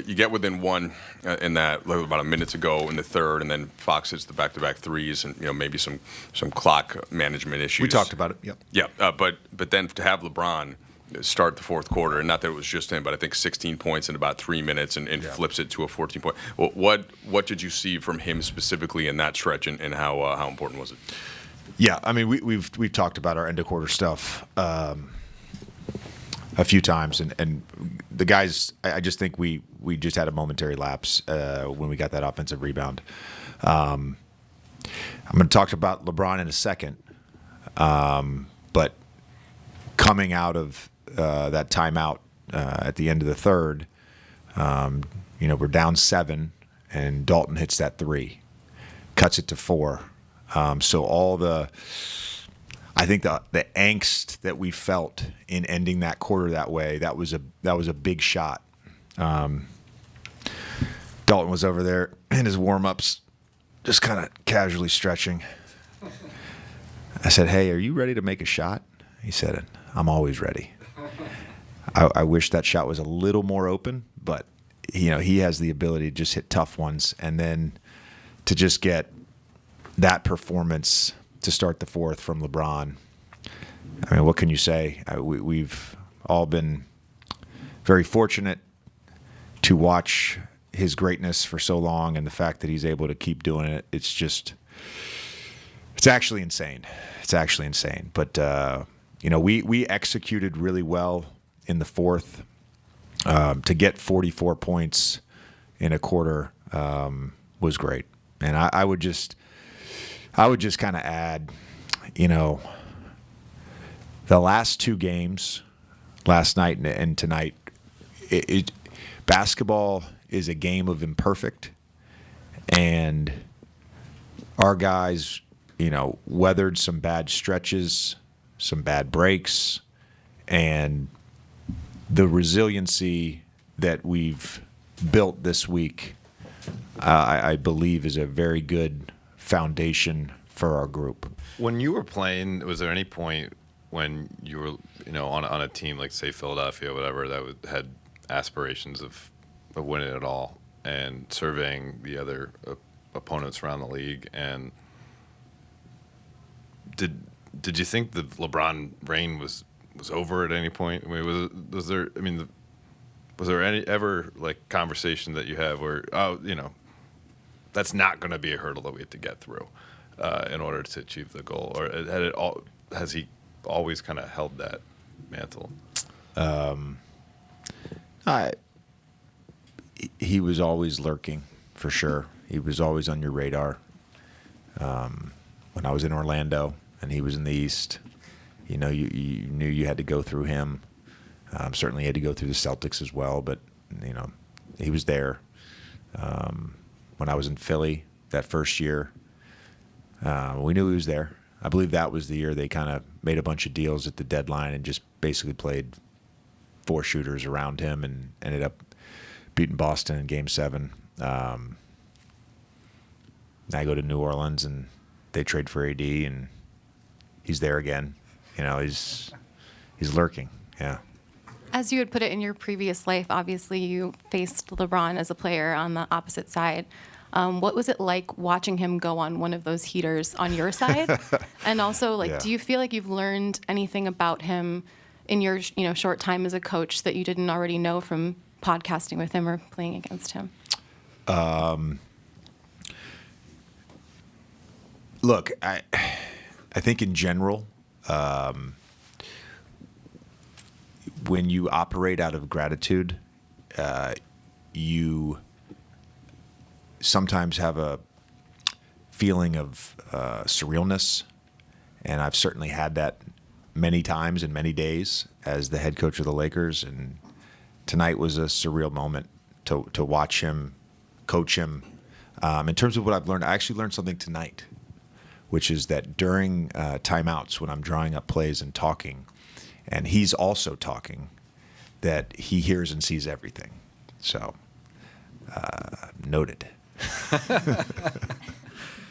You get within one in that like, about a minute to go in the third, and then Fox hits the back-to-back threes, and maybe some clock management issues. We talked about it. Yep. Yeah, but then to have LeBron start the fourth quarter, and not that it was just him, but I think 16 points in about 3 minutes, and flips it to a 14-point. Well, what did you see from him specifically in that stretch, and how important was it? Yeah, I mean we've talked about our end of quarter stuff a few times, and the guys, I just think we just had a momentary lapse when we got that offensive rebound. I'm going to talk about LeBron in a second, but coming out of that timeout at the end of the third, we're down 7, and Dalton hits that 3, cuts it to 4. So I think the angst that we felt in ending that quarter that way, that was a big shot. Dalton was over there in his warm-ups, just kind of casually stretching. I said, "Hey, are you ready to make a shot?" He said, "I'm always ready." I wish that shot was a little more open, but he has the ability to just hit tough ones, and then to just get that performance to start the fourth from LeBron. I mean, what can you say? We've all been very fortunate to watch his greatness for so long, and the fact that he's able to keep doing it, it's actually insane. It's actually insane. But, we executed really well in the fourth. To get 44 points in a quarter was great. And I would just kind of add, the last 2 games, last night and tonight, basketball is a game of imperfect, and our guys, weathered some bad stretches, some bad breaks, and the resiliency that we've built this week, I believe, is a very good foundation for our group. When you were playing, was there any point when you were, on a team like, say, Philadelphia, whatever, that had aspirations of winning it all, and surveying the other opponents around the league, and did you think the LeBron reign was over at any point? I mean, was there any ever like conversation that you have where that's not going to be a hurdle that we have to get through in order to achieve the goal, or has he always kind of held that mantle? He was always lurking, for sure. He was always on your radar. When I was in Orlando and he was in the East, you knew you had to go through him. Certainly had to go through the Celtics as well, but he was there. When I was in Philly that first year, we knew he was there. I believe that was the year they kind of made a bunch of deals at the deadline and just basically played 4 shooters around him and ended up beating Boston in Game 7. I go to New Orleans and they trade for AD, and he's there again. He's lurking. Yeah. As you had put it in your previous life, obviously you faced LeBron as a player on the opposite side. What was it like watching him go on one of those heaters on your side? And also, do you feel like you've learned anything about him in your short time as a coach that you didn't already know from podcasting with him or playing against him? Look, I think in general, when you operate out of gratitude, you sometimes have a feeling of surrealness, and I've certainly had that many times and many days as the head coach of the Lakers, and tonight was a surreal moment to watch him, coach him. In terms of what I've learned, I actually learned something tonight, which is that during timeouts when I'm drawing up plays and talking, and he's also talking, that he hears and sees everything. So, noted.